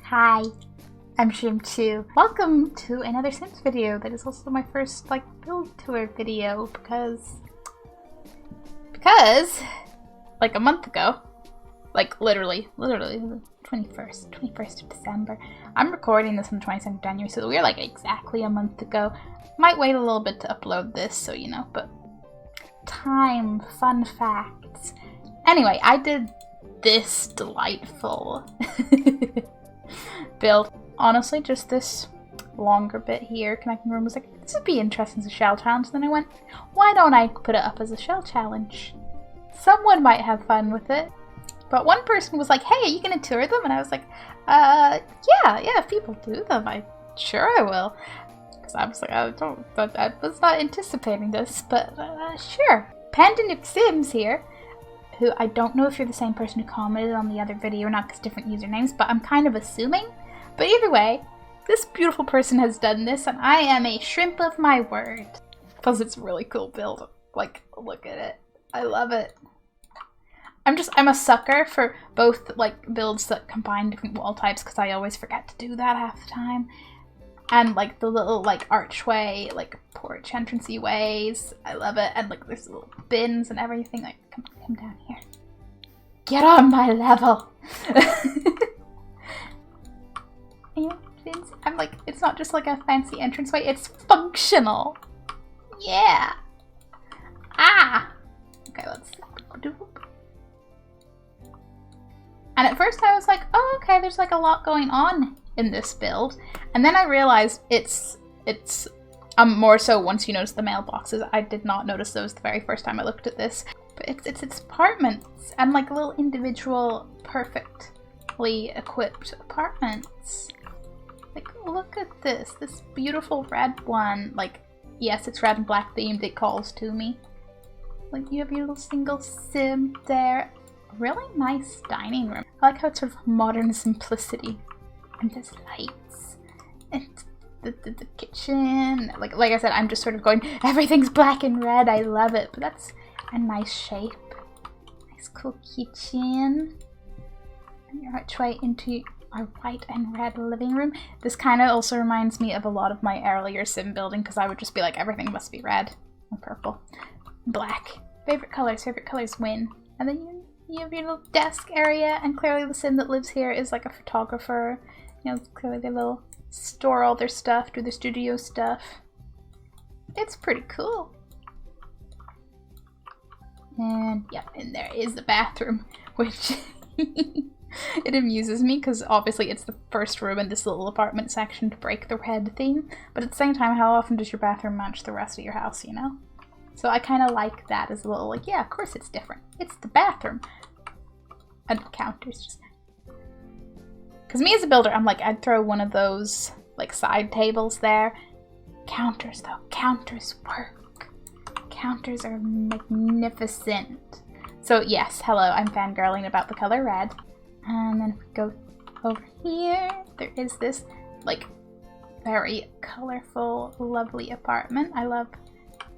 Hi, I'm Shrimpchu. Welcome to another Sims video that is also my first build tour video because like a month ago, literally the 21st of December. I'm recording this on the 22nd of January, so we're exactly a month ago. Might wait a little bit to upload this, so you know, but time, fun facts. Anyway, I did this delightful build. Honestly, just this longer bit here, connecting room, was like, this would be interesting as a shell challenge. Then I went, why don't I put it up as a shell challenge? Someone might have fun with it. But one person was like, hey, are you gonna tour them? And I was like, yeah, if people do them, sure I will. Because I was like, I was not anticipating this, but sure. Pandemic Sims here, who I don't know if you're the same person who commented on the other video or not, because different usernames, but I'm kind of assuming. But either way, this beautiful person has done this, and I am a shrimp of my word. Plus, it's a really cool build. Look at it. I love it. I'm a sucker for both builds that combine different wall types, because I always forget to do that half the time. And the little archway, porch entrancey ways. I love it. And there's little bins and everything. Come down here. Get on my level. I'm it's not just a fancy entranceway, it's functional. Yeah. Ah. Okay, let's do. And at first I was like, oh, okay, there's a lot going on in this build. And then I realized it's more so once you notice the mailboxes. I did not notice those the very first time I looked at this. But it's apartments and little individual perfectly equipped apartments. Look at this beautiful red one. Yes, it's red and black themed, it calls to me. You have your little single sim there. Really nice dining room. I like how it's sort of modern simplicity. And there's lights. And the kitchen. Like I said, I'm just sort of going, everything's black and red, I love it. But that's a nice shape. Nice cool kitchen. And your archway into our white and red living room. This kind of also reminds me of a lot of my earlier sim building, because I would just be like, everything must be red or purple. Black. Favorite colors win. And then you have your little desk area, and clearly the sim that lives here is a photographer. You know, clearly they will store all their stuff, do their studio stuff. It's pretty cool. And yeah, and there is the bathroom, which it amuses me because obviously it's the first room in this little apartment section to break the red theme. But at the same time, how often does your bathroom match the rest of your house, you know? So I kind of like that as a little yeah, of course it's different. It's the bathroom. And counters just. Because me as a builder, I'm I'd throw one of those side tables there. Counters though, counters work. Counters are magnificent. So yes, hello, I'm fangirling about the color red. And then if we go over here, there is this very colorful, lovely apartment. I love,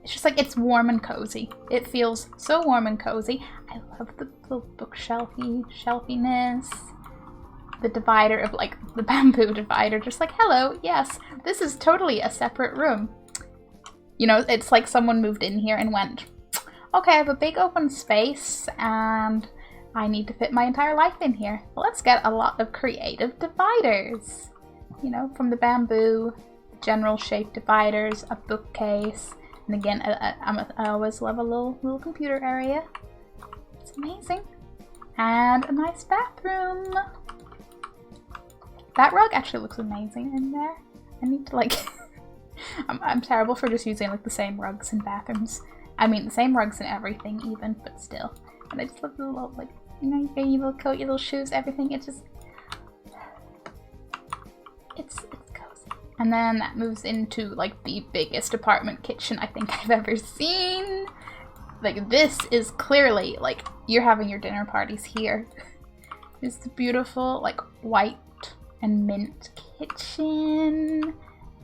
it's just it's warm and cozy. It feels so warm and cozy. I love the little shelfiness. The divider of the bamboo divider, just hello, yes, this is totally a separate room. You know, it's someone moved in here and went, okay, I have a big open space and I need to fit my entire life in here. Well, let's get a lot of creative dividers. You know, from the bamboo, general shape dividers, a bookcase, and again, I always love a little computer area. It's amazing. And a nice bathroom. That rug actually looks amazing in there. I need to I'm terrible for just using the same rugs in bathrooms. I mean, the same rugs in everything even, but still. And I just love the little, you know, your little coat, your little shoes, everything. It's just, it's cozy. And then that moves into, the biggest apartment kitchen I think I've ever seen. This is clearly, you're having your dinner parties here. It's the beautiful, white and mint kitchen.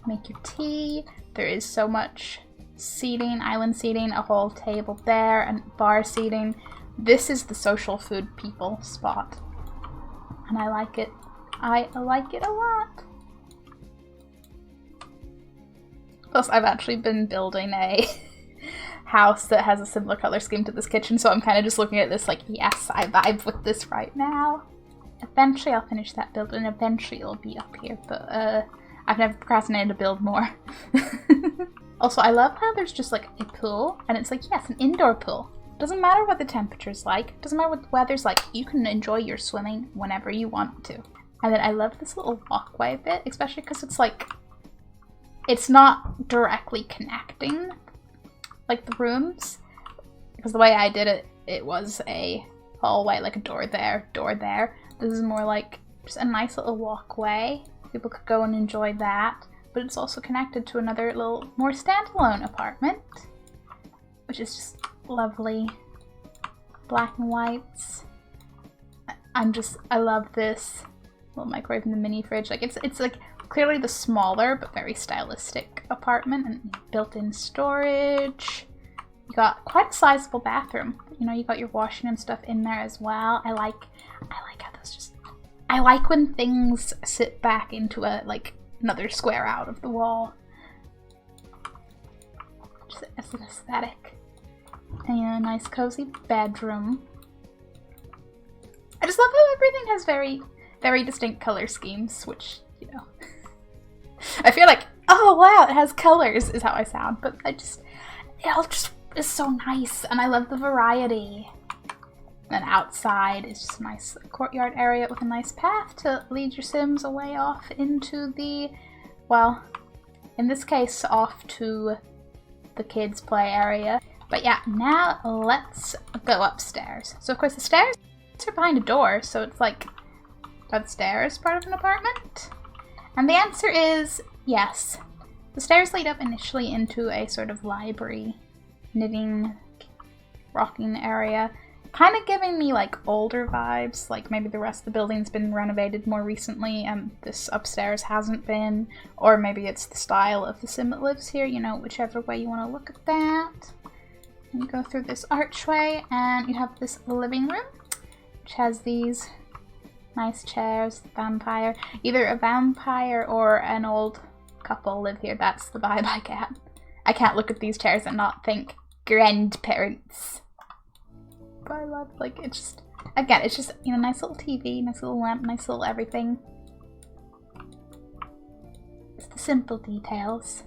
Make your tea. There is so much seating, island seating, a whole table there, and bar seating. This is the social food people spot. And I like it. I like it a lot. Plus, I've actually been building a house that has a similar color scheme to this kitchen, so I'm kind of just looking at this like, yes, I vibe with this right now. Eventually I'll finish that build and eventually it'll be up here, but I've never procrastinated to build more. Also, I love how there's just like a pool, and it's like, yes, an indoor pool. Doesn't matter what the temperature's like, doesn't matter what the weather's like, you can enjoy your swimming whenever you want to. And then I love this little walkway bit, especially because it's like, it's not directly connecting like the rooms, because the way I did it, it was a hallway, like a door there, door there. This is more like just a nice little walkway. People could go and enjoy that, but it's also connected to another little more standalone apartment, which is just lovely. Black and whites. I love this little microwave and the mini fridge. Like it's like clearly the smaller but very stylistic apartment, and built-in storage. You got quite a sizable bathroom. You know, you got your washing and stuff in there as well. I like how those just, I like when things sit back into a like another square out of the wall. Just as an aesthetic. And a nice cozy bedroom. I just love how everything has very, very distinct color schemes, which, you know, I feel like, oh wow, it has colors is how I sound, but it all just is so nice, and I love the variety. And outside is just a nice courtyard area with a nice path to lead your Sims away off into the, well, in this case, off to the kids' play area. But yeah, now let's go upstairs. So of course the stairs are behind a door, so it's like, are the stairs part of an apartment? And the answer is yes. The stairs lead up initially into a sort of library, knitting, rocking area. Kind of giving me like older vibes, like maybe the rest of the building's been renovated more recently and this upstairs hasn't been. Or maybe it's the style of the sim that lives here, you know, whichever way you want to look at that. And you go through this archway and you have this living room, which has these nice chairs, vampire. Either a vampire or an old couple live here. That's the vibe I get. I can't look at these chairs and not think grandparents. But I love, like, it's just, again, it's just, you know, nice little TV, nice little lamp, nice little everything. It's the simple details.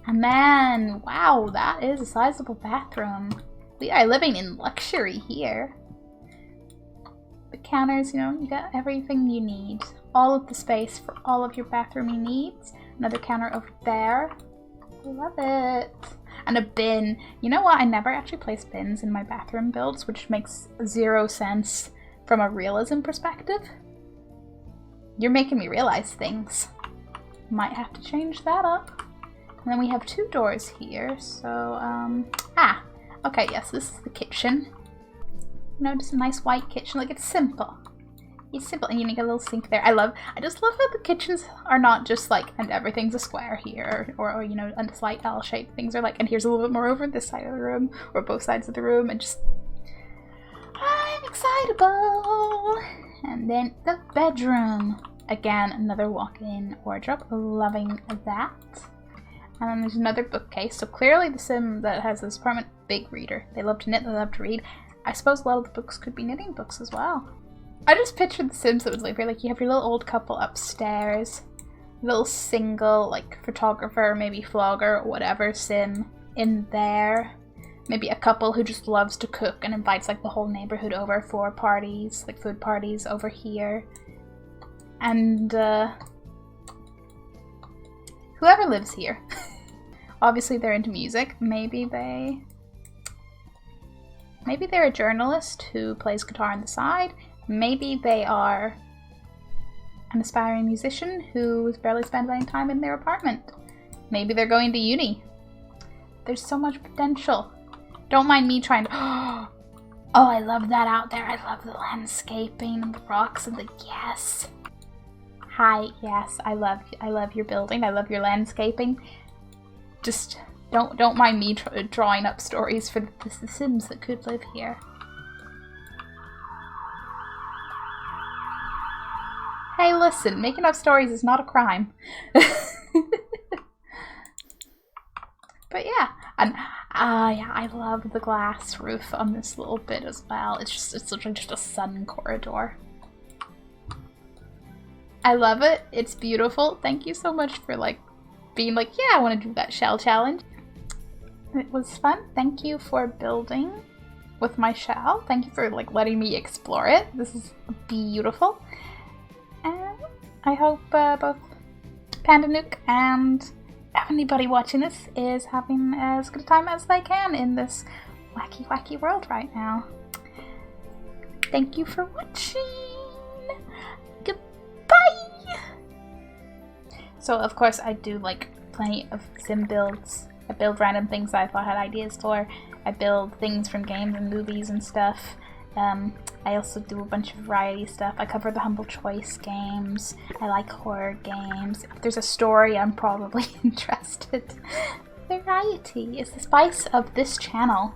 And then, wow, that is a sizable bathroom. We are living in luxury here. The counters, you know, you got everything you need. All of the space for all of your bathroom needs. Another counter over there. Love it. And a bin. You know what? I never actually placed bins in my bathroom builds, which makes zero sense from a realism perspective. You're making me realize things. Might have to change that up. And then we have two doors here, so, okay, yes, this is the kitchen. You know, just a nice white kitchen, like, it's simple. It's simple, and you get a little sink there. I just love how the kitchens are not just like, and everything's a square here, or you know, a slight L shape. Things are like, and here's a little bit more over this side of the room, or both sides of the room, and just, I'm excitable. And then the bedroom. Again, another walk-in wardrobe, loving that. And then there's another bookcase, so clearly the sim that has this apartment, big reader. They love to knit, they love to read. I suppose a lot of the books could be knitting books as well. I just pictured the Sims that would live here, like you have your little old couple upstairs, little single, like, photographer, maybe vlogger, whatever sim in there. Maybe a couple who just loves to cook and invites, like, the whole neighborhood over for parties, like food parties over here. And, whoever lives here. Obviously they're into music. Maybe they're a journalist who plays guitar on the side. Maybe they are an aspiring musician who's barely spending any time in their apartment. Maybe they're going to uni. There's so much potential. Don't mind me trying to... Oh, I love that out there. I love the landscaping and the rocks and the... Yes. Hi, yes, I love your building. I love your landscaping. Just don't mind me drawing up stories for the Sims that could live here. Hey, listen, making up stories is not a crime. But yeah, and yeah, I love the glass roof on this little bit as well. It's literally just a sun corridor. I love it. It's beautiful. Thank you so much for like being like, yeah, I want to do that shell challenge. It was fun. Thank you for building with my shell. Thank you for like letting me explore it. This is beautiful. And I hope both Panda Nuke and anybody watching this is having as good a time as they can in this wacky world right now. Thank you for watching. Goodbye. So of course I do like plenty of sim builds. I build random things that I thought I had ideas for. I build things from games and movies and stuff. I also do a bunch of variety stuff. I cover the Humble Choice games. I like horror games. If there's a story, I'm probably interested. Variety is the spice of this channel.